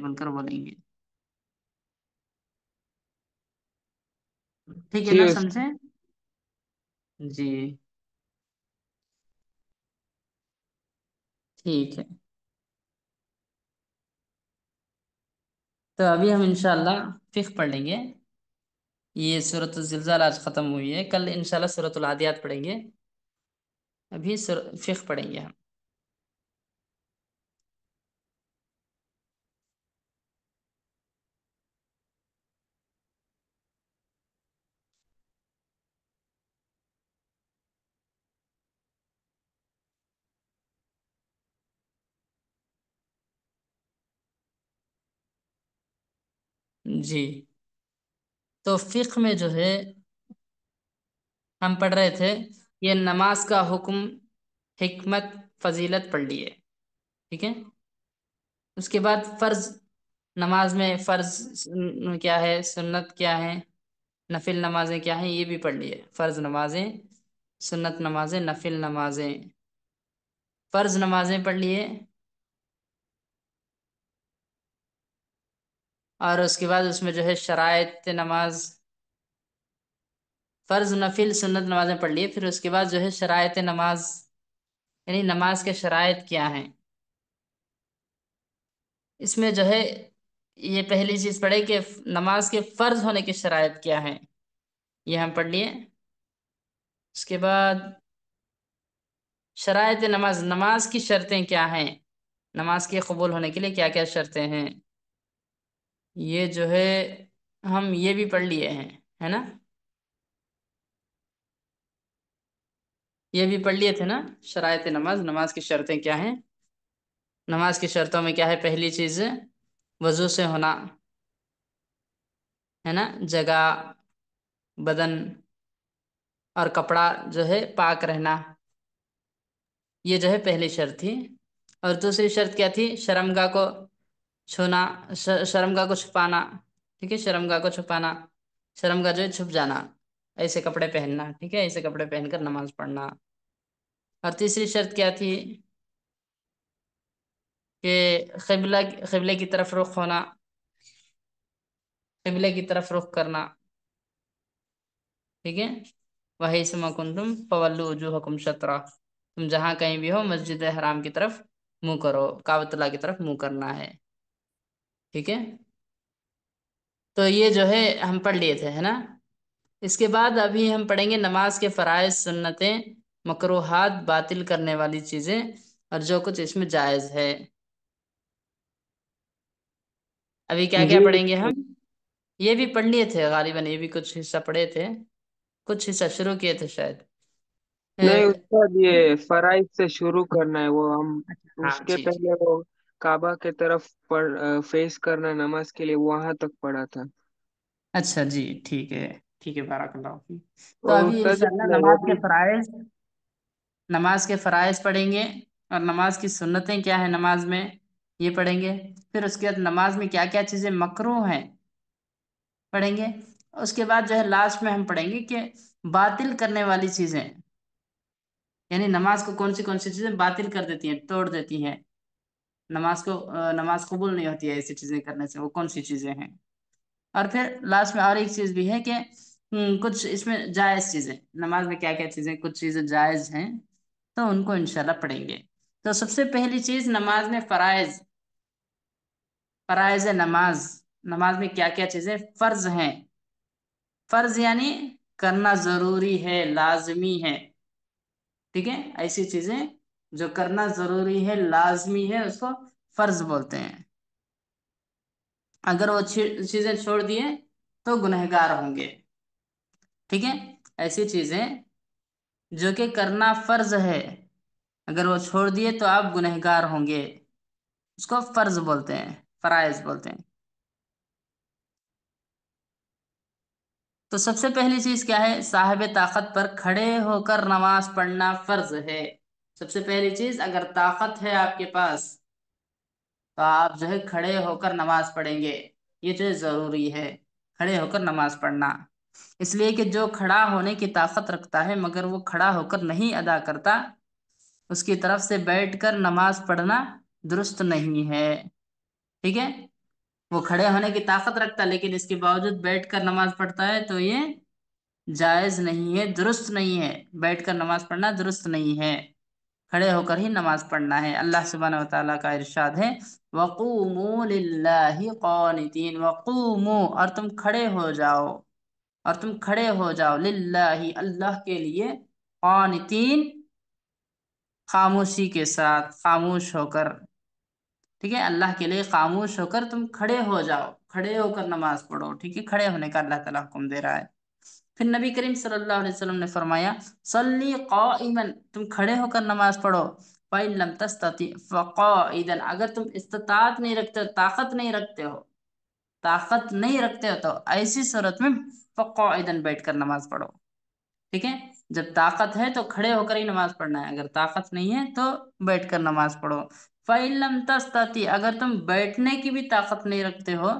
बोल कर बोलेंगे। ठीक है ना, ठीक। समझे? जी। ठीक है। तो अभी हम इंशाल्लाह फिक्र पढ़ लेंगे। ये सूरत ज़िलज़ाल आज खत्म हुई है, कल इंशाल्लाह सूरतुल आदियात पढ़ेंगे। अभी फिक्र पढ़ेंगे हम। जी। तो फिक्र में जो है हम पढ़ रहे थे, ये नमाज का हुक्म, हिकमत, फजीलत पढ़ लिए। ठीक है। उसके बाद फर्ज, नमाज में फर्ज क्या है, सुन्नत क्या है, नफिल नमाजें क्या हैं, ये भी पढ़ लिए। फर्ज नमाजें, सुन्नत नमाजें, नफिल नमाजें। फर्ज नमाजें पढ़ लिए। और उसके बाद उसमें जो है शराइत नमाज, फर्ज नफिल सुन्नत नमाजें पढ़ लिए। फिर उसके बाद जो है शराइत नमाज, यानी नमाज के शराइत क्या हैं। इसमें जो है ये पहली चीज पढ़े कि नमाज के फर्ज होने की शराइत क्या है, ये हम पढ़ लिए। उसके बाद शराइत नमाज, नमाज की शर्तें क्या हैं, नमाज के कबूल होने के लिए क्या क्या शर्तें हैं, ये जो है हम ये भी पढ़ लिए हैं, है ना? ये भी पढ़ लिए थे ना, शराइत नमाज, नमाज की शर्तें क्या हैं। नमाज की शर्तों में क्या है, पहली चीज वजू से होना, है ना? जगह, बदन और कपड़ा जो है पाक रहना, ये जो है पहली शर्त थी। और दूसरी शर्त क्या थी, शर्मगाह को छूना, शर्मगाह को छुपाना। ठीक है, शर्मगाह को छुपाना, शर्मगाह जो है छुप जाना, ऐसे कपड़े पहनना। ठीक है, ऐसे कपड़े पहनकर नमाज पढ़ना। और तीसरी शर्त क्या थी कि किबला, किबले की तरफ रुख होना, किबले की तरफ रुख करना। ठीक है, वही सुमा कुंतुम फवल्लु वजूहकुम शत्रा, तुम जहां कहीं भी हो मस्जिद हराम की तरफ मुंह करो, काबतुल्लाह की तरफ मुंह करना है। ठीक है। तो ये जो है हम पढ़ लिए थे, है ना? इसके बाद अभी हम पढ़ेंगे नमाज के फराइज, सुन्नतें, मकरूहात, बातिल करने वाली चीजें, और जो कुछ इसमें जायज है। अभी क्या क्या जी। पढ़ेंगे हम? ये भी पढ़ लिए थे गालिबन, ये भी कुछ हिस्सा पढ़े थे, कुछ हिस्सा शुरू किए थे शायद। नहीं, ए, उसका ये फराइज से शुरू करना है वो हम। हाँ उसके ठीक। पहले वो काबा के तरफ फेस करना है नमाज के लिए, वहां तक पढ़ा था। अच्छा जी, ठीक है। ठीक है, बारकल्लाह फीक। तो और अभी तजद इंशाल्लाह में वो नमाज के भी। फराइज, नमाज के फराइज पढ़ेंगे। और नमाज की सुन्नतें क्या है नमाज में, ये पढ़ेंगे। फिर उसके बाद नमाज में क्या क्या चीजें मकरूह हैं, पढ़ेंगे। उसके बाद जो है लास्ट में हम पढ़ेंगे कि बातिल करने वाली चीजें, यानी नमाज को कौन सी चीजें बातिल कर देती हैं, तोड़ देती हैं, नमाज को नमाज कबूल नहीं होती है ऐसी चीजें करने से, वो कौन सी चीजें हैं। और फिर लास्ट में और एक चीज भी है कि कुछ इसमें जायज चीजें, नमाज में क्या क्या चीजें, कुछ चीजें जायज हैं, तो उनको इंशाल्लाह पढ़ेंगे। तो सबसे पहली चीज नमाज में फराइज, फराइज नमाज, नमाज में क्या क्या चीजें फर्ज हैं। फर्ज यानी करना जरूरी है, लाजमी है। ठीक है, ऐसी चीजें जो करना जरूरी है, लाजमी है, उसको फर्ज बोलते हैं। अगर वो चीजें छोड़ दिए तो गुनहगार होंगे। ठीक है, ऐसी चीजें जो कि करना फर्ज है, अगर वो छोड़ दिए तो आप गुनहगार होंगे, उसको फर्ज बोलते हैं, फराइज बोलते हैं। तो सबसे पहली चीज क्या है, साहिब ताकत पर खड़े होकर नमाज पढ़ना फर्ज है। सबसे पहली चीज, अगर ताकत है आपके पास तो आप जो है खड़े होकर नमाज पढ़ेंगे, ये जो है जरूरी है, खड़े होकर नमाज पढ़ना। इसलिए कि जो खड़ा होने की ताकत रखता है मगर वो खड़ा होकर नहीं अदा करता, उसकी तरफ से बैठकर नमाज पढ़ना दुरुस्त नहीं है। ठीक है। वो खड़े होने की ताकत रखता है लेकिन इसके बावजूद बैठ कर नमाज पढ़ता है, तो ये जायज नहीं है, दुरुस्त नहीं है। बैठ कर नमाज पढ़ना दुरुस्त नहीं है, खड़े होकर ही नमाज पढ़ना है। अल्लाह सुब्हानहू व तआला का इरशाद है, वक़ूमू लिल्लाहि क़ानितीन, वक़ूमू, और तुम खड़े हो जाओ, और तुम खड़े हो जाओ, लिल्लाहि, अल्लाह के लिए, क़ानितीन, खामोशी के साथ, खामोश होकर। ठीक है, अल्लाह के लिए खामोश होकर तुम खड़े हो जाओ, खड़े होकर नमाज पढ़ो। ठीक है, खड़े होने का अल्लाह ताला हुक्म दे रहा है। फिर नबी करीम सल्लल्लाहु अलैहि वसल्लम ने फरमाया, सल्ली काइमन, तुम खड़े होकर नमाज पढ़ो। फ़इन लम तस्तति फ़क़ाइदन, अगर तुम इस्तिताअत नहीं रखते हो, ताकत नहीं रखते हो, ताकत नहीं रखते हो, तो ऐसी सूरत में फ़क़ाइदन, बैठकर नमाज पढ़ो। ठीक है, जब ताकत है तो खड़े होकर ही नमाज पढ़ना है, अगर ताकत नहीं है तो बैठकर नमाज पढ़ो। फ़इन लम तस्तति, अगर तुम बैठने की भी ताकत नहीं रखते हो,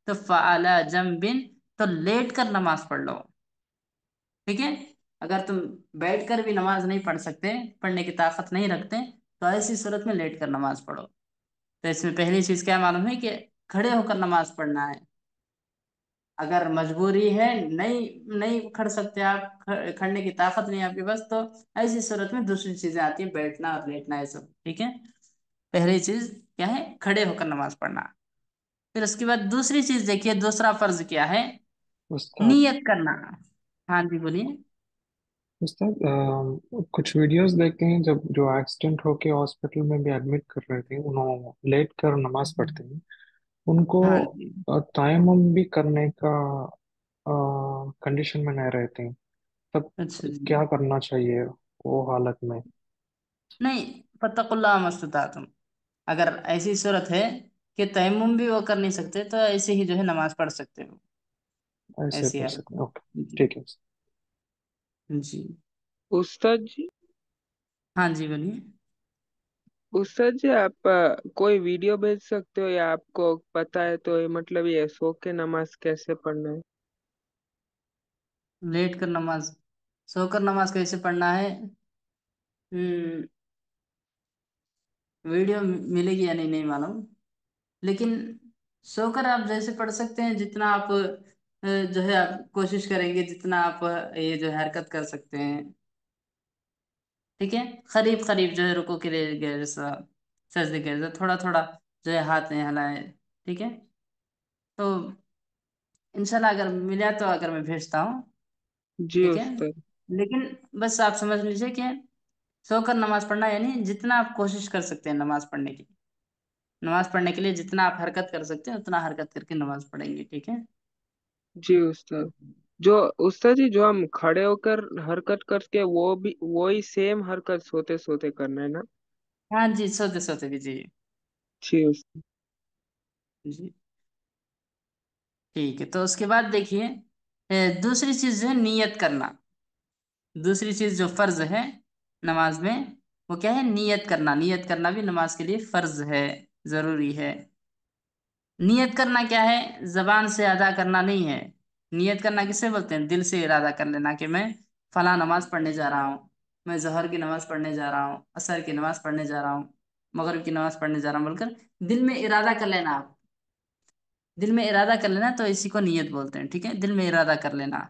तो फ़अला जंबिन, तो लेट कर नमाज पढ़ लो। ठीक है, अगर तुम बैठकर भी नमाज नहीं पढ़ सकते, पढ़ने की ताकत नहीं रखते, तो ऐसी सूरत में लेट कर नमाज पढ़ो। तो इसमें पहली चीज क्या मालूम है कि खड़े होकर नमाज पढ़ना है। अगर मजबूरी है, नहीं नहीं खड़ सकते आप, खड़ने की ताकत नहीं है आपके पास, तो ऐसी सूरत में दूसरी चीजें आती हैं, बैठना और लेटना, ये सब। ठीक है, पहली चीज क्या है, खड़े होकर नमाज पढ़ना। फिर उसके बाद दूसरी चीज देखिए, दूसरा फर्ज क्या है, उस्ताद, नियत करना। हाँ जी बोलिए। उस्ताद, कुछ वीडियोस देखे हैं जब जो एक्सीडेंट होके हॉस्पिटल में भी एडमिट कर रहे थे, उन्होंने लेट कर नमाज पढ़ते हैं उनको हाँ जी। तयम्मुम भी करने का कंडीशन में नहीं रहते हैं, तब अच्छा जी। क्या करना चाहिए वो हालत में? नहीं, फत्तकुल्लाह मस्ततातुम, अगर ऐसी सूरत है कि तयम्मुम भी वो कर नहीं सकते, तो ऐसे ही जो है नमाज पढ़ सकते हो, ऐसे ऐसी पढ़ हालत सकते में। हैं, ओके। जी। ठीक है। जी। उस्ताद जी, हाँ जी बोलिए। उस्ताद जी, आप कोई वीडियो भेज सकते हो या आपको पता है तो ये मतलब ये सो के नमाज कैसे पढ़ना है? लेट कर नमाज, सोकर नमाज कैसे पढ़ना है? हम्म, वीडियो मिलेगी या नहीं नहीं मालूम, लेकिन सोकर आप जैसे पढ़ सकते हैं, जितना आप जो है आप कोशिश करेंगे, जितना आप ये जो है हरकत कर सकते हैं। ठीक है, करीब करीब जो है रुको के लिए गए जैसा, सजदे के जैसा, थोड़ा थोड़ा जो है हाथ में हिलाए। ठीक है, तो इंशाल्लाह अगर मिला तो अगर मैं भेजता हूँ। जी ठीक है, उस्ताद। लेकिन बस आप समझ लीजिए कि सोकर नमाज पढ़ना यानी जितना आप कोशिश कर सकते हैं नमाज पढ़ने की, नमाज पढ़ने के लिए जितना आप हरकत कर सकते हैं उतना हरकत करके नमाज पढ़ेंगे। ठीक है। जी उस्ताद, जो उस्ताद जी जो हम खड़े होकर हरकत करके वो भी वही सेम हरकत सोते सोते करना है ना? हाँ जी, सोते सोते भी जी। जी उस्ताद। जी। ठीक है, तो उसके बाद देखिए, दूसरी चीज जो है नियत करना। दूसरी चीज जो फर्ज है नमाज में, वो क्या है, नियत करना। नियत करना भी नमाज के लिए फर्ज है, जरूरी है। नियत करना क्या है, जबान से अदा करना नहीं है। नियत करना किसे बोलते हैं, दिल से इरादा कर लेना कि मैं फला नमाज पढ़ने जा रहा हूँ, मैं जहर की नमाज पढ़ने जा रहा हूँ, असर की नमाज पढ़ने जा रहा हूँ, मगरिब की नमाज पढ़ने जा रहा हूँ, बोलकर दिल में इरादा कर लेना आप। दिल में इरादा कर लेना, तो इसी को नियत बोलते हैं। ठीक है, दिल में इरादा कर लेना।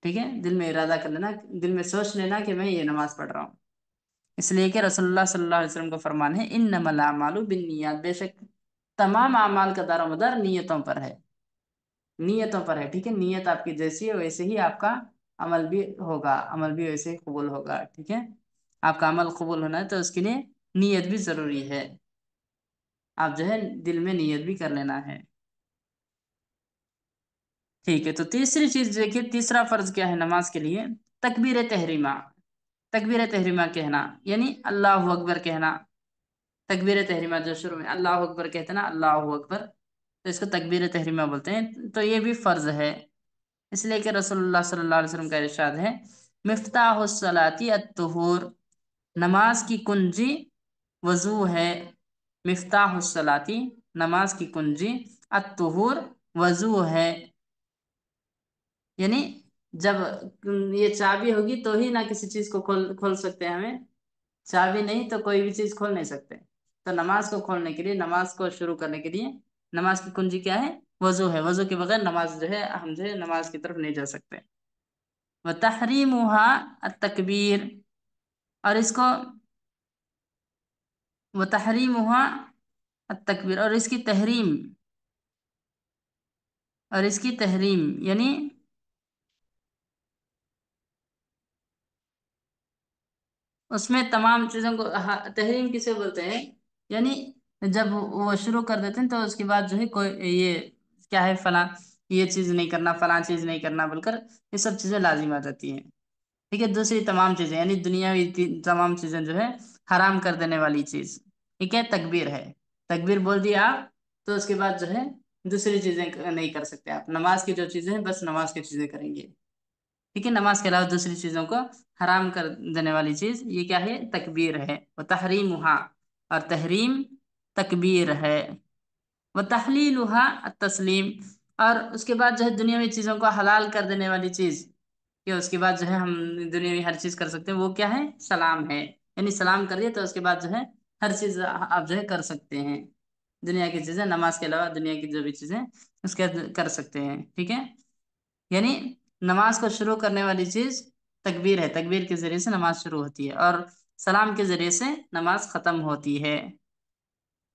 ठीक है, दिल में इरादा कर लेना, दिल में सोच लेना कि मैं ये नमाज पढ़ रहा हूँ। इसलिए कि रसूलुल्लाह सल्लल्लाहु अलैहि वसल्लम का फरमान है, इन्नमल अमालु बिन्नियात, बेशक तमाम अमाल का दारोमदार नियतों पर है। नियतों पर है। ठीक है, नियत आपकी जैसी है वैसे ही आपका अमल भी होगा, अमल भी वैसे ही कबूल होगा। ठीक है, आपका अमल कबूल होना है तो उसके लिए नियत भी जरूरी है। आप जो है दिल में नियत भी कर लेना है। ठीक है, तो तीसरी चीज देखिए, तीसरा फर्ज क्या है नमाज के लिए, तकबीर तहरीमा। तकबीर तहरीमा कहना यानी अल्लाह अकबर कहना। तकबीर तहरीमा जो शुरू में अल्लाह अकबर कहते हैं ना, अल्लाह अकबर, तो इसको तकबीर तहरीमा बोलते हैं। तो ये भी फर्ज है, इसलिए कि रसूलुल्लाह सल्लल्लाहु अलैहि वसल्लम का इरशाद है, मिफ्ताहुस्सलाती अत्तुहूर, नमाज की कुंजी वजू है। मिफ्ताहुस्सलाती, नमाज की कुंजी, अत्तुहूर, वजू है। यानी जब ये चाबी होगी तो ही ना किसी चीज को खोल खोल सकते हैं हमें, चाबी नहीं तो कोई भी चीज खोल नहीं सकते। तो नमाज को खोलने के लिए, नमाज को शुरू करने के लिए नमाज की कुंजी क्या है? वजू है। वजू के बगैर नमाज जो है, हम जो है नमाज की तरफ नहीं जा सकते। व तहरीमुहा तकबीर, और इसको, व तहरीमुहा तकबीर, और इसकी तहरीम यानी उसमें तमाम चीजों को, तहरीम किसे बोलते हैं? यानी जब वो शुरू कर देते हैं तो उसके बाद जो है कोई ये क्या है, फला ये चीज नहीं करना, फला चीज नहीं करना बोलकर ये सब चीजें लाजिम आ जाती हैं। ठीक है। दूसरी तमाम चीजें यानी दुनियावी तमाम चीजें जो है हराम कर देने वाली चीज, ठीक है, तकबीर है। तकबीर बोल दिया आप, तो उसके बाद जो है दूसरी चीजें नहीं कर सकते आप। नमाज की जो चीजें हैं बस नमाज की चीजें करेंगे। ठीक है। नमाज के अलावा दूसरी चीजों को हराम कर देने वाली चीज ये क्या है? तकबीर है। वो तहरीमुहा, और तहरीम तकबीर है। वो तहलीलुहा तस्लीम, और उसके बाद जो है दुनियावी चीजों को हलाल कर देने वाली चीज, कि उसके बाद जो है हम दुनियावी हर चीज कर सकते हैं, वो क्या है? सलाम है। यानी सलाम कर दिया तो उसके बाद जो है हर चीज आप जो है कर सकते हैं। दुनिया की चीजें, नमाज के अलावा दुनिया की जो भी चीजें उसके कर सकते हैं। ठीक है। यानी नमाज को शुरू करने वाली चीज तकबीर है। तकबीर के जरिए से नमाज शुरू होती है, और सलाम के जरिए से नमाज खत्म होती है।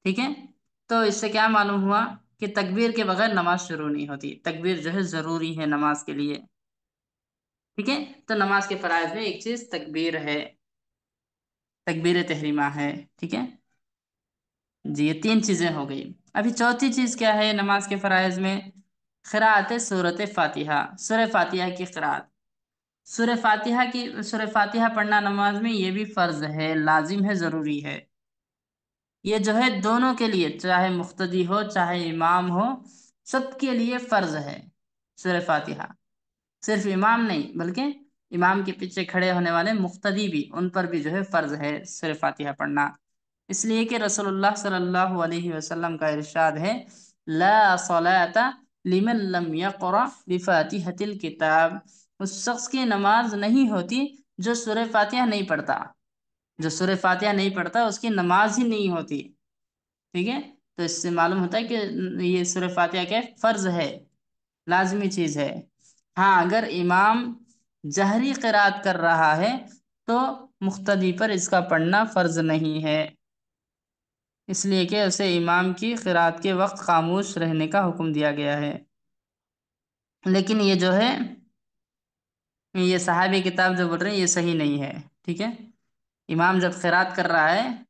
ठीक है। तो इससे क्या मालूम हुआ कि तकबीर के बगैर नमाज शुरू नहीं होती। तकबीर जो है जरूरी है नमाज के लिए। ठीक है। तो नमाज के फराइज में एक चीज तकबीर है, तकबीर तहरीमा है। ठीक है जी, ये तीन चीजें हो गई। अभी चौथी चीज क्या है नमाज के फराइज में? खिरात सूरत फातिहा, सूरह फातिहा की खिरात। सूरह फातिहा पढ़ना नमाज में ये भी फर्ज है, लाजिम है, जरूरी है। ये जो है दोनों के लिए, चाहे मुख्तदी हो चाहे इमाम हो, सबके लिए फर्ज है सूरह फातिहा। सिर्फ इमाम नहीं बल्कि इमाम के पीछे खड़े होने वाले मुख्तदी भी, उन पर भी जो है फर्ज है सूरह फातिहा पढ़ना। इसलिए कि रसूलुल्लाह सल्लल्लाहु अलैहि वसल्लम का इरशाद है, ला सलाता लिमन लम यक़रा बिफातिहतिल किताब। उस शख्स की नमाज नहीं होती जो सूरह फातिहा नहीं पढ़ता। जो सूरह फातिहा नहीं पढ़ता उसकी नमाज ही नहीं होती। ठीक है। तो इससे मालूम होता है कि ये सूरह फातिहा क्या है? फर्ज है, लाजमी चीज है। हाँ, अगर इमाम जहरी किरात कर रहा है तो मुख्तदी पर इसका पढ़ना फर्ज नहीं है, इसलिए कि उसे इमाम की किरात के वक्त खामोश रहने का हुक्म दिया गया है। लेकिन ये जो है, ये सहाबी किताब जो बोल रहे हैं ये सही नहीं है। ठीक है। इमाम जब किरात कर रहा है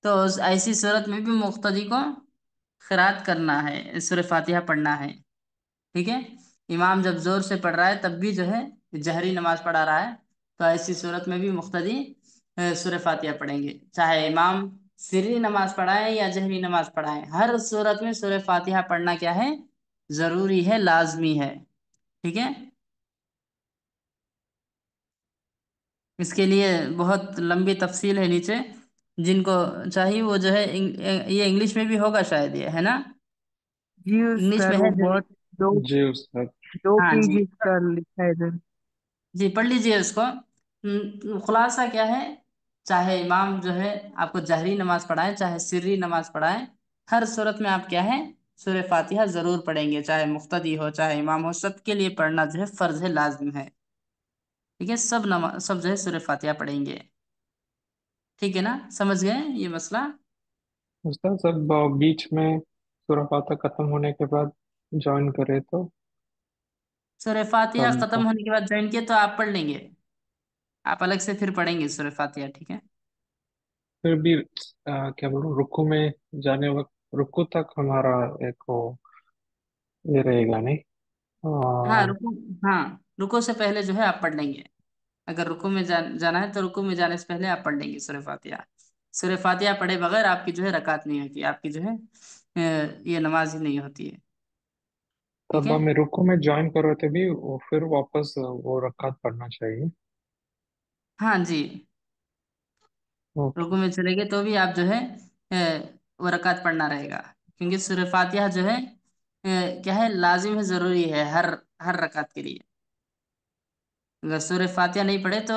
तो उस ऐसी सूरत में भी मुख्तदी को किरात करना है, सूरह फातिहा पढ़ना है। ठीक है। इमाम जब जोर से पढ़ रहा है तब भी जो है जहरी नमाज पढ़ा रहा है, तो ऐसी सूरत में भी मुख्तदी सूरह फातिहा पढ़ेंगे, चाहे इमाम सिर्री नमाज पढ़ाए या जहरी नमाज पढ़ाए, हर सूरत में सूरह फातिहा पढ़ना क्या है? जरूरी है, लाजमी है। ठीक है। इसके लिए बहुत लंबी तफसील है नीचे, जिनको चाहिए वो जो है ये इंग्लिश में भी होगा शायद, ये है ना? जी इंग्लिश में सर, है वो जो। बहुत दो जी उस्ताद। दो हाँ जी। पेज का लिखा है इधर। जी पढ़ लीजिए उसको। खुलासा क्या है? चाहे इमाम जो है आपको जहरी नमाज पढ़ाए चाहे सिर्री नमाज पढ़ाए, हर सूरत में आप क्या है? सूरह फातिहा जरूर पढ़ेंगे, चाहे मुफ्तदी हो चाहे इमाम हो, सबके लिए पढ़ना जो है फर्ज है, लाजिम है। ठीक है। सब नमाज सब जो है सूरह फातिहा पढ़ेंगे। ठीक है ना? समझ गए ये मसला? उस्ताद सब बीच में सूरह फातिहा खत्म होने के बाद ज्वाइन करे तो सूरह फातिहा तब खत्म होने के बाद ज्वाइन किया तो आप पढ़ लेंगे, आप अलग से फिर पढ़ेंगे सूरह फातिहा। ठीक है। फिर भी क्या बोलूं, रुकू में जाने वक्त रुकू तक हमारा एक वो ये रहेगा नहीं। हाँ आ, रुको। हाँ रुको से पहले जो है आप पढ़ लेंगे। अगर रुकू में जाना है तो रुकू में जाने से पहले आप पढ़ लेंगे सूरह फातिहा। सूरह फातिहा पढ़े बगैर आपकी जो है रकात नहीं होती, आपकी जो है ये नमाज ही नहीं होती है। ठीक तब है। हमें रुकू में ज्वाइन करो थे भी वो फिर वापस वो रकात पढ़ना चाहिए। हाँ जी। रुकू ओके। में चले गए तो भी आप जो है वो रकात पढ़ना रहेगा, क्योंकि सूरह फातिहा जो है क्या है? लाजिम है, जरूरी है हर हर रकात के लिए। अगर सूरह फातिहा नहीं पढ़े तो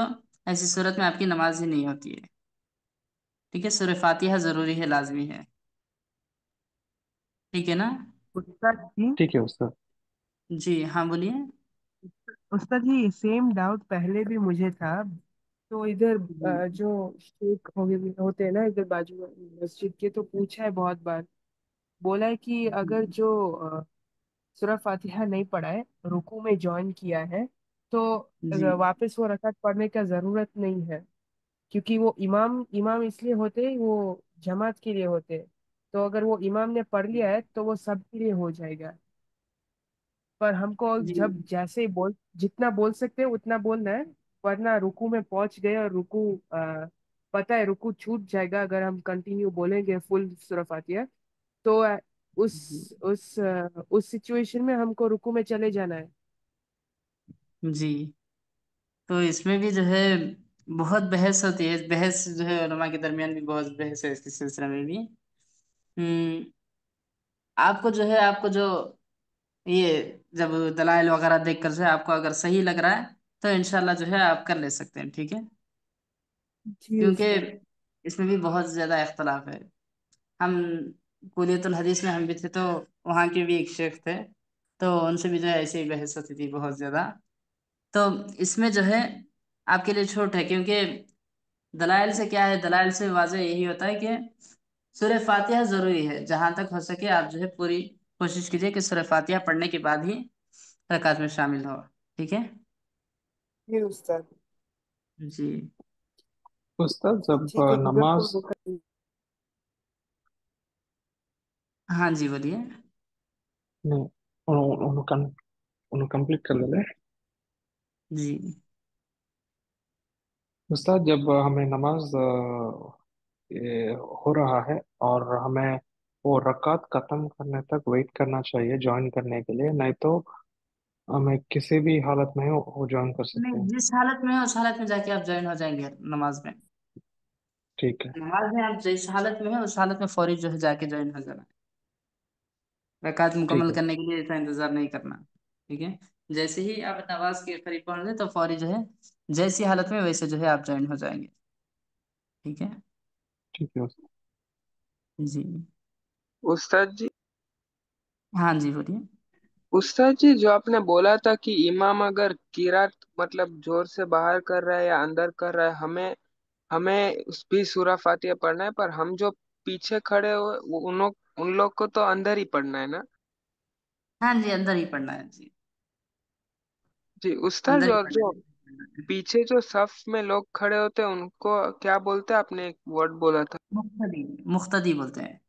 ऐसी सूरत में आपकी नमाज ही नहीं होती है। ठीक है। सूरह फातिहा जरूरी है, लाजमी है। ठीक है ना? उस्ताद जी, ठीक है उस्ताद। जी हाँ बोलिए। उस्ताद जी सेम डाउट पहले भी मुझे था। तो इधर जी जो शेख होते हैं ना इधर बाजू में मस्जिद के, तो पूछा है बहुत बार। बोला है कि अगर जी जो सूरह फातिहा नहीं पढ़ा है, रुकू में ज्वाइन किया है, तो जी वापस वो रकात पढ़ने का जरूरत नहीं है। क्योंकि वो इमाम इमाम इसलिए होते हैं, वो जमात के लिए होते हैं। तो अगर वो इमाम ने पढ़ लिया है तो वो सबके लिए हो जाएगा। पर हमको जी जब जैसे ही बोल जितना बोल सकते हैं उतना बोलना है। वरना रुकू में पहुंच गए और रुकू पता है रुकू छूट जाएगा अगर हम कंटिन्यू बोलेंगे फुल सूरह फातिहा। तो उस सिचुएशन में हमको रुकू में चले जाना है। जी। तो इसमें भी जो है बहुत बहस होती है, बहस जो है उलमा के दरमियान भी बहुत बहस है इसके सिलसिले में भी। आपको जो है, आपको जो ये जब दलाइल वगैरह देख कर जो है आपको अगर सही लग रहा है तो इंशाल्लाह जो है आप कर ले सकते हैं, ठीक है। जी क्योंकि उस्ताद। इसमें भी बहुत ज्यादा इख्तलाफ है। हम कुलियतुल हदीस में हम भी थे, तो वहाँ के भी एक शेख थे, तो उनसे भी जो है ऐसे ही बहस होती थी बहुत ज्यादा। तो इसमें जो है आपके लिए छूट है, क्योंकि दलाइल से क्या है, दलाइल से वाजह यही होता है कि सूरह फातिहा जरूरी है। जहां तक हो सके आप जो है पूरी कोशिश कीजिए कि सूरह फातिहा पढ़ने के बाद ही रकात में शामिल हो, ठीक है। जी उस्ताद। उस्ताद जब ठीक है इधर तो नमाज, हाँ जी बोलिए। नहीं, उन्होंने कंप्लीट कर ले। जी उस्ताद जब हमें नमाज हो रहा है और हमें वो रकात खत्म करने तक वेट करना चाहिए ज्वाइन करने के लिए, नहीं तो हमें किसी भी हालत में वो ज्वाइन कर सकते नहीं, हैं। जिस हालत में है उस हालत में जाके आप ज्वाइन हो जाएंगे नमाज में। ठीक है। नमाज में आप जिस हालत में है उस हालत में फौरी जो है जाके ज्वाइन हो जाना है। रकात ठीक मुकम्मल है। करने के लिए इतना इंतजार नहीं करना, ठीक है। जैसे ही आप नमाज के करीब पहुंच गए तो फौरी जो है जैसी हालत में वैसे जो है आप ज्वाइन हो जाएंगे, ठीक है। ठीक है उस्ताद। जी उस्ताद जी, हाँ जी बोलिए। उस्ताद जी जो आपने बोला था कि इमाम अगर किरात मतलब जोर से बाहर कर रहा है या अंदर कर रहा है, हमें हमें उस भी सूरह फातिहा पढ़ना है, पर हम जो पीछे खड़े हुए उन लोग को तो अंदर ही पढ़ना है ना? हाँ जी, अंदर ही पढ़ना है जी। जी उस्ताद, अंदर ही और पढ़ना जो है। पीछे जो सफ में लोग खड़े होते हैं उनको क्या बोलते हैं? आपने एक वर्ड बोला था। मुख्तदी, मुख्तदी बोलते हैं।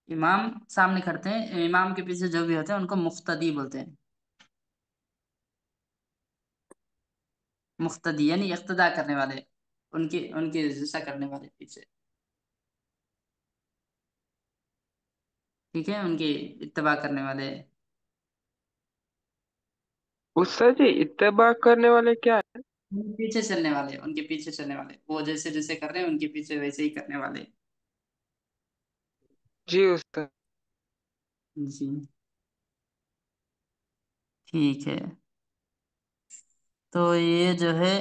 इमाम सामने खड़ते हैं, इमाम के पीछे जो भी होते हैं उनको मुख्तदी बोलते हैं। मुख्तदी यानी इक्तदा करने वाले, उनके उनके जैसा करने वाले पीछे, ठीक है, उनकी इत्तबा करने वाले। उस्ताद जी इत्तेबा करने वाले क्या है? उनके पीछे चलने वाले, उनके पीछे चलने वाले, वो जैसे जैसे कर रहे हैं उनके पीछे वैसे ही करने वाले। जी उस्ताद। जी ठीक है। तो ये जो है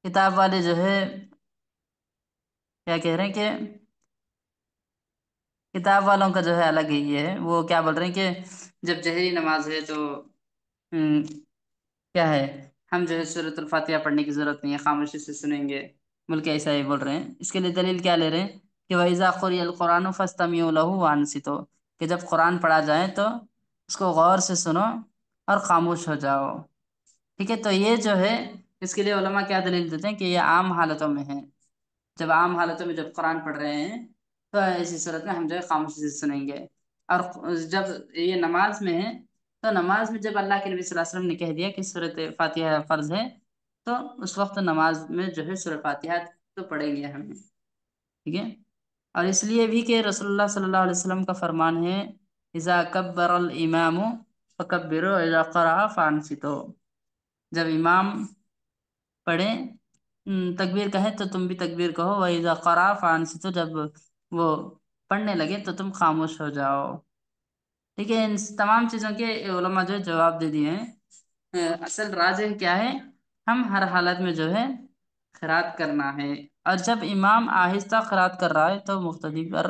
किताब वाले जो है क्या कह रहे हैं कि किताब वालों का जो है अलग ही है। वो क्या बोल रहे हैं कि जब जहरी नमाज है तो हम्म, क्या है, हम जो है सूरতুल फातिहा पढ़ने की जरूरत नहीं है, खामोशी से सुनेंगे। बल्कि ऐसा ही बोल रहे हैं। इसके लिए दलील क्या ले रहे हैं कि वइज़ा क़ुरिअल क़ुरानु फ़स्तमिऊ लहु वअनसितो, कि जब कुरान पढ़ा जाए तो उसको गौर से सुनो और खामोश हो जाओ, ठीक है। तो ये जो है इसके लिए उलमा क्या दलील देते हैं कि ये आम हालतों में है। जब आम हालतों में जब कुरान पढ़ रहे हैं तो ऐसी सूरत में हम जो है खामोशी से सुनेंगे। और जब ये नमाज में है तो नमाज में जब अल्लाह के नबी सल्लल्लाहु अलैहि वसल्लम ने कह दिया कि सूरत फातिहा फर्ज है, तो उस वक्त नमाज में जो है सूरत फातिहा तो पढ़ेंगे हमें, ठीक है। और इसलिए भी कि रसूलुल्लाह सल्लल्लाहु अलैहि वसल्लम का फरमान है, इज़ा कब्बरल इमामु फकब्बिरू इज़ा क़रअ फ़अनसितू, जब इमाम पढ़े तकबीर कहे तो तुम भी तकबीर कहो, वही इज़ा क़रा फ़अनसितू, जब वो पढ़ने लगे तो तुम खामोश हो जाओ, ठीक है। इन तमाम चीज़ों के उलमा जो है जवाब दे दिए हैं। असल राज क्या है, हम हर हालत में जो है खिरात करना है। और जब इमाम आहिस्ता खिरात कर रहा है तो मुक्तदी पर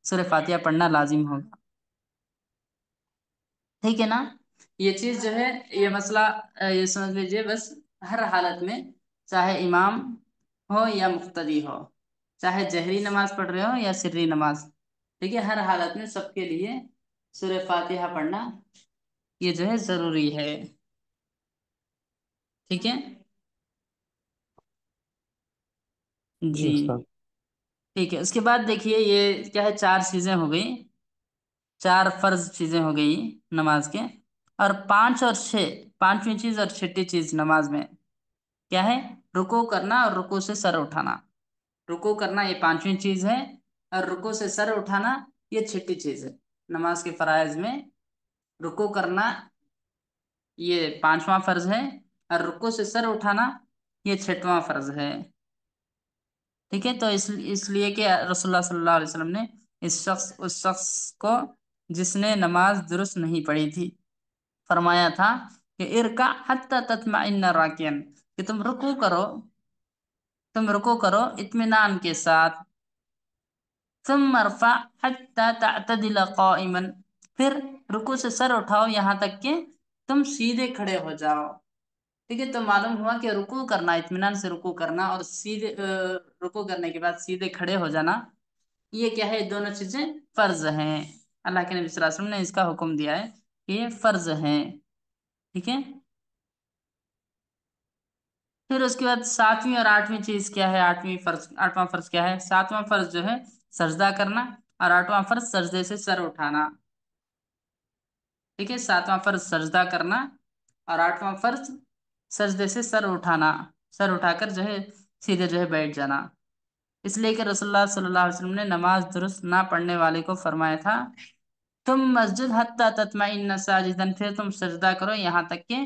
سورہ فاتحہ پڑھنا لازم ہوگا، ٹھیک ہے نا؟ یہ چیز جو ہے، یہ مسئلہ یہ سمجھ لیجیے بس، ہر حالت میں چاہے امام ہو یا مقتدی ہو، چاہے جہری نماز پڑھ رہے ہو یا سری نماز، ٹھیک ہے، ہر حالت میں سب کے لیے سورہ فاتحہ پڑھنا یہ جو ہے ضروری ہے، ٹھیک ہے جی جی، استاد. ٹھیک ہے۔ اس کے بعد دیکھیے یہ کیا ہے، 4 چیزیں ہو گئی، 4 فرض چیزیں ہو گئی نماز کے، اور 5 اور 6، 5ویں چیز اور 6ٹی چیز نماز میں کیا ہے؟ رکوع کرنا اور رکوع سے سر اٹھانا۔ رکوع کرنا یہ 5ویں چیز ہے، اور رکوع سے سر اٹھانا یہ 6ٹی چیز ہے۔ نماز کے فرائض میں رکوع کرنا یہ 5واں فرض ہے، اور رکوع سے سر اٹھانا یہ 6واں فرض ہے، ٹھیک ہے۔ تو اس لیے کہ رسول اللہ صلی اللہ علیہ وسلم نے اس شخص کو جس نے نماز درست نہیں پڑھی تھی فرمایا تھا کہ ارکع حتی تطمئن راکعا، کہ تم رکوع کرو اطمینان کے ساتھ، ثم ارفع حتی تعتدل قائما، پھر رکوع سے سر اٹھاؤ یہاں تک کہ تم سیدھے کھڑے ہو جاؤ، ٹھیک ہے۔ تو معلوم ہوا کہ رکوع کرنا، اطمینان سے رکوع کرنا، اور سیدھے رکوع کرنے کے بعد سیدھے کھڑے ہو جانا، یہ کیا ہے؟ دونوں چیزیں فرض ہیں۔ اللہ کے نبی صلی اللہ علیہ وسلم نے اس کا حکم دیا ہے کہ یہ فرض ہیں، ٹھیک ہے۔ پھر اس کے بعد 7ویں اور 8ویں چیز کیا ہے؟ 8واں فرض کیا ہے؟ 7واں فرض جو ہے سجدہ کرنا، اور 8واں فرض سجدے سے سر اٹھانا، ٹھیک ہے۔ 7واں فرض سجدہ کرنا، اور 8واں فرض سجدے سے سر اٹھانا، سر اٹھا کر جو ہے سیدھے جو ہے بیٹھ جانا، اس لیے کہ رسول اللہ صلی اللہ علیہ وسلم نے نماز درست نہ پڑھنے والے کو فرمایا تھا تم مسجد حتی تطمئن ساجدا، پھر تم سجدہ کرو یہاں تک کہ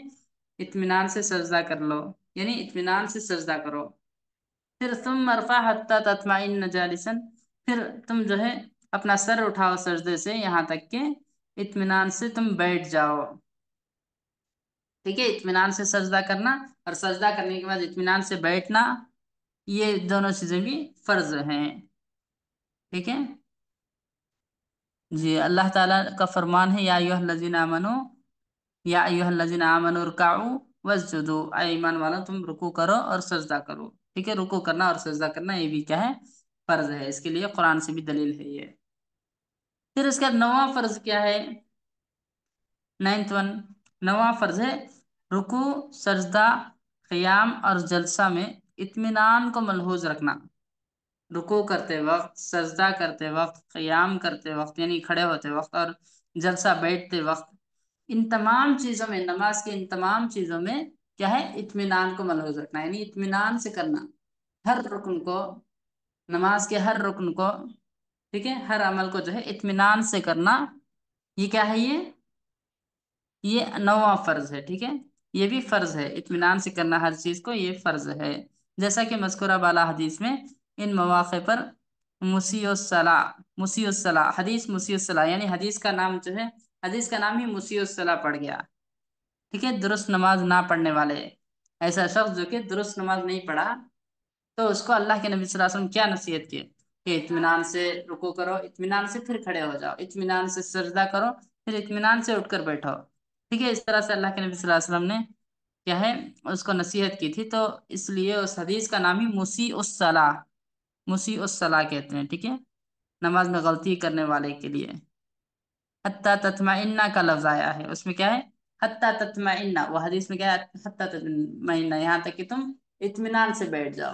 اطمینان سے سجدہ کر لو، یعنی اطمینان سے سجدہ کرو، پھر ثم ارفع حتی تطمئن جالسا، پھر تم جو ہے اپنا سر اٹھاؤ سجدے سے یہاں تک کہ اطمینان سے تم بیٹھ جاؤ، ٹھیک ہے۔ اطمینان سے سجدہ کرنا اور سجدہ کرنے کے بعد اطمینان سے بیٹھنا، یہ دونوں چیزیں بھی فرض ہیں، ٹھیک ہے جی۔ اللہ تعالیٰ کا فرمان ہے یا ایھا الذین آمنو، یا ایھا الذین آمنوا ارکعوا واسجدوا، اے ایمان والو تم رکوع کرو اور سجدہ کرو، ٹھیک ہے۔ رکوع کرنا اور سجدہ کرنا یہ بھی کیا ہے؟ فرض ہے، اس کے لیے قرآن سے بھی دلیل ہے یہ۔ پھر اس کا 9واں فرض کیا ہے؟ 9واں فرض ہے رکوع، سجدہ، قیام اور جلسہ میں اطمینان کو ملحوظ رکھنا۔ رکوع کرتے وقت، سجدہ کرتے وقت، قیام کرتے وقت یعنی کھڑے ہوتے وقت، اور جلسہ بیٹھتے وقت، ان تمام چیزوں میں، نماز کے ان تمام چیزوں میں کیا ہے؟ اطمینان کو ملحوظ رکھنا، یعنی اطمینان سے کرنا، ہر رکن کو، نماز کے ہر رکن کو، ٹھیک ہے، ہر عمل کو جو ہے اطمینان سے کرنا، یہ کیا ہے؟ یہ 9واں فرض ہے، ٹھیک ہے۔ یہ بھی فرض ہے، اطمینان سے کرنا ہر چیز کو، یہ فرض ہے، جیسا کہ مذکورہ بالا حدیث میں ان مواقع پر مسیء الصلاۃ، حدیث مسیء الصلاۃ، یعنی حدیث کا نام جو ہے، حدیث کا نام ہی مسیء الصلاۃ پڑ گیا، ٹھیک ہے، درست نماز نہ پڑھنے والے، ایسا شخص جو کہ درست نماز نہیں پڑھا، تو اس کو اللہ کے نبی صلی اللہ علیہ وسلم کیا نصیحت کی کہ اطمینان سے رکوع کرو، اطمینان سے پھر کھڑے ہو جاؤ، اطمینان سے سجدہ کرو، پھر اطمینان سے اٹھ کر بیٹھو، ٹھیک ہے۔ اس طرح سے اللہ کے نبی صلی اللہ علیہ وسلم نے کیا ہے؟ اس کو نصیحت کی تھی، تو اس لیے اس حدیث کا نام ہی مسیء الصلاۃ، مسیء الصلاۃ کہتے ہیں، ٹھیک ہے، نماز میں غلطی کرنے والے کے لیے۔ حتی تطمئن کا لفظ آیا ہے، اس میں کیا ہے؟ حتی تطمئن، وہ حدیث میں کیا ہے؟ حتی تطمئن، یہاں تک کہ تم اطمینان سے بیٹھ جاؤ،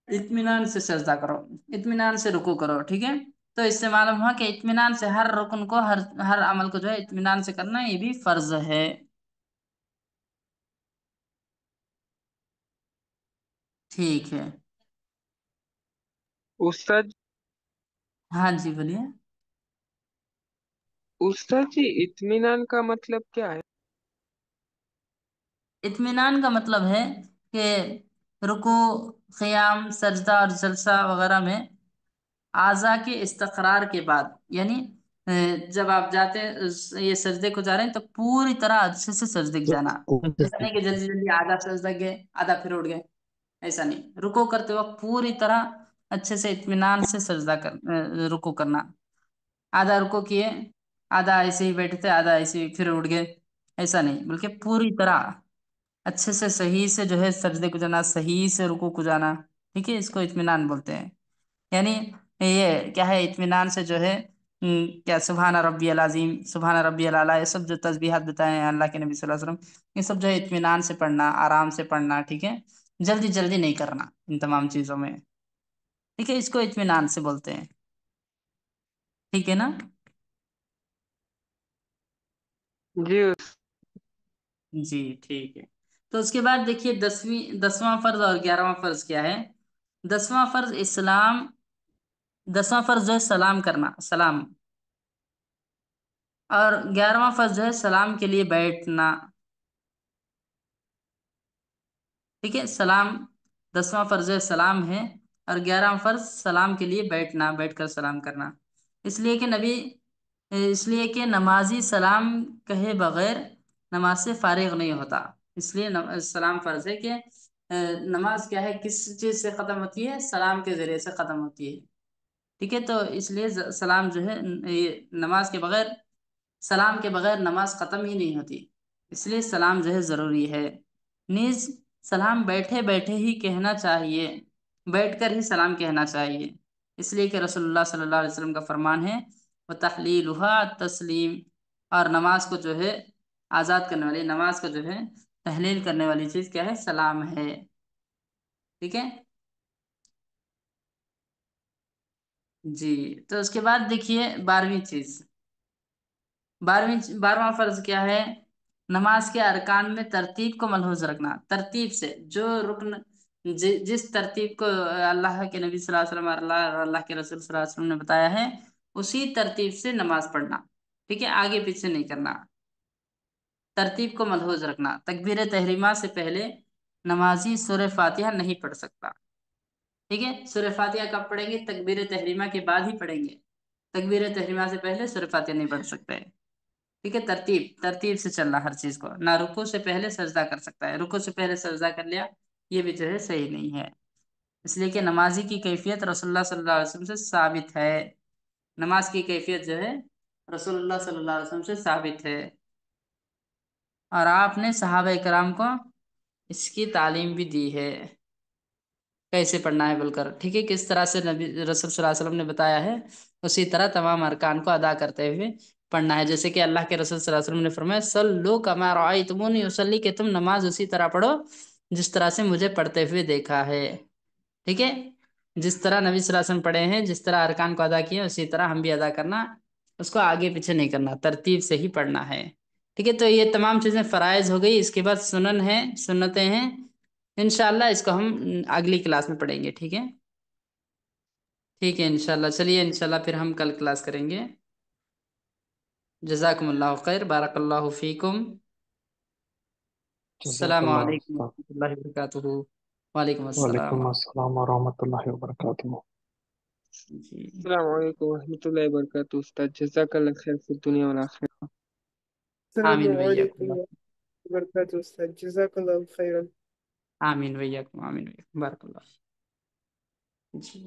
اطمینان سے سجدہ کرو، اطمینان سے رکوع کرو، ٹھیک ہے۔ تو اس سے معلوم ہوا کہ اطمینان سے ہر رکن کو، ہر عمل کو جو ہے اطمینان سے کرنا، یہ بھی فرض ہے، ٹھیک ہے۔ استاد ہاں جی بولیے۔ استاد جی، اطمینان کا مطلب کیا ہے؟ اطمینان کا مطلب ہے کہ رکوع، قیام، سجدہ اور جلسہ وغیرہ میں اعضاء کے استقرار کے بعد، یعنی جب آپ جاتے ہیں یہ سجدے کو جا رہے ہیں تو پوری طرح اچھے سے سجدے کو جانا، ایسا نہیں کہ جلدی جلدی آدھا سجدہ گئے آدھا پھر اٹھ گئے، ایسا نہیں، رکوع کرتے وقت پوری طرح अच्छे से इत्मीनान से सजदा कर रुकू करना। आधा रुको किए, आधा ऐसे ही बैठे थे, आधा ऐसे ही फिर उठ गए, ऐसा नहीं, बल्कि पूरी तरह अच्छे से सही से जो है सजदे को जाना, सही से रुकू को जाना। ठीक है, इसको इत्मीनान बोलते हैं। यानी ये क्या है, इत्मीनान से जो है क्या सुभान रब्बियल अजीम, सुभान रब्बियल आला, ये सब जो तस्बीहात बताए हैं अल्लाह के नबी सल्लल्लाहु अलैहि वसल्लम, ये सब जो है इत्मीनान से पढ़ना, आराम से पढ़ना। ठीक है, जल्दी जल्दी नहीं करना इन तमाम चीजों में। ठीक है, इसको इत्मीनान से बोलते हैं। ठीक है ना। जी जी ठीक है। तो उसके बाद देखिए 10वां फर्ज और 11वां फर्ज क्या है। 10वां फर्ज इस्लाम, 10वां फर्ज जो है सलाम करना, सलाम। और 11वां फर्ज जो है सलाम के लिए बैठना। ठीक है, सलाम, 10वां फर्ज है सलाम है, और 11वां फर्ज सलाम के लिए बैठना, बैठकर सलाम करना। इसलिए कि नबी, इसलिए कि नमाजी सलाम कहे बगैर नमाज से फारिग नहीं होता। इसलिए सलाम फर्ज है कि नमाज क्या है, किस चीज से खत्म होती है, सलाम के जरिए से खत्म होती है। ठीक है, तो इसलिए सलाम जो है ये नमाज के बगैर, सलाम के बगैर नमाज खत्म ही नहीं होती, इसलिए सलाम जो है जरूरी है। नीज सलाम बैठे बैठे ही कहना चाहिए, बैठकर ही सलाम कहना चाहिए। इसलिए कि रसूलुल्लाह सल्लल्लाहु अलैहि वसल्लम का फरमान है, व तहलीलुहा तस्लीम, और नमाज को जो है आज़ाद करने वाली, नमाज को जो है तहलील करने वाली चीज़ क्या है, सलाम है। ठीक है जी। तो उसके बाद देखिए 12वीं चीज़, 12वां फर्ज क्या है, नमाज के अरकान में तरतीब को मलहूज रखना। तरतीब से जो रुकन, जिस तरतीब को अल्लाह के नबी सल्लल्लाहु अलैहि वसल्लम और अल्लाह के रसूल सल्लल्लाहु अलैहि वसल्लम ने बताया है, उसी तरतीब से नमाज पढ़ना। ठीक है, आगे पीछे नहीं करना, तरतीब को मलहूज रखना। तकबीर तहरीमा से पहले नमाजी सूरह फातिहा नहीं पढ़ सकता। ठीक है, सूरह फातिहा कब पढ़ेंगे, तकबीर तहरीमा के बाद ही पढ़ेंगे, तकबीर तहरीमा से पहले सूरह फातिहा नहीं पढ़ सकते। ठीक है, तरतीब, तरतीब से चलना हर चीज को, ना रुको से पहले सजदा कर सकता है, रुको से पहले सजदा कर लिया, ये भी जो है सही नहीं है। इसलिए कि नमाजी की कैफियत रसूलुल्लाह सल्लल्लाहु अलैहि वसल्लम से साबित है, नमाज की कैफियत जो है रसूलुल्लाह सल्लल्लाहु अलैहि वसल्लम से साबित है, और आपने सहाबा इकराम को इसकी तालीम भी दी है, कैसे पढ़ना है बोलकर। ठीक है, किस तरह से नबी रसूल सल्लल्लाहु अलैहि वसल्लम ने बताया है, उसी तरह तमाम अरकान को अदा करते हुए पढ़ना है। जैसे कि अल्लाह के रसूल सल्लल्लाहु अलैहि वसल्लम ने फरमाया, सल्लु कमा रअयतुमूनी उसल्ली, कि तुम नमाज उसी तरह पढ़ो जिस तरह से मुझे पढ़ते हुए देखा है। ठीक है, जिस तरह नबी सल्लल्लाहु अलैहि वसल्लम पढ़े हैं, जिस तरह अरकान को अदा किए, उसी तरह हम भी अदा करना, उसको आगे पीछे नहीं करना, तरतीब से ही पढ़ना है। ठीक है, तो ये तमाम चीजें फराइज हो गई। इसके बाद सुनन है, सुन्नतें हैं। इंशाल्लाह इसको हम अगली क्लास में पढ़ेंगे। ठीक है, ठीक है इंशाल्लाह। चलिए इंशाल्लाह फिर हम कल क्लास करेंगे। जजाकुमुल्लाह खैर, बारकल्लाहु फीकुम। अस्सलामु जज़ाकल्लाह अलैकुम उस्ताद। वरहमतुल्लाहि वबरकातुहू। वालेकुम अस्सलाम। वालेकुम अस्सलाम वरहमतुल्लाहि वबरकातुहू। जी अस्सलाम वालेकुम वरहमतुल्लाहि वबरकातुहू उस्ताद, जज़ाकल्लाह खैर फिर दुनिया वल आखिरह। आमीन भैया, अस्सलामुअलैकुम वबरकातुहू उस्ताद, जज़ाकल्लाहु खैरन। आमीन भैया, आमीन भैया, बारकल्लाह जी।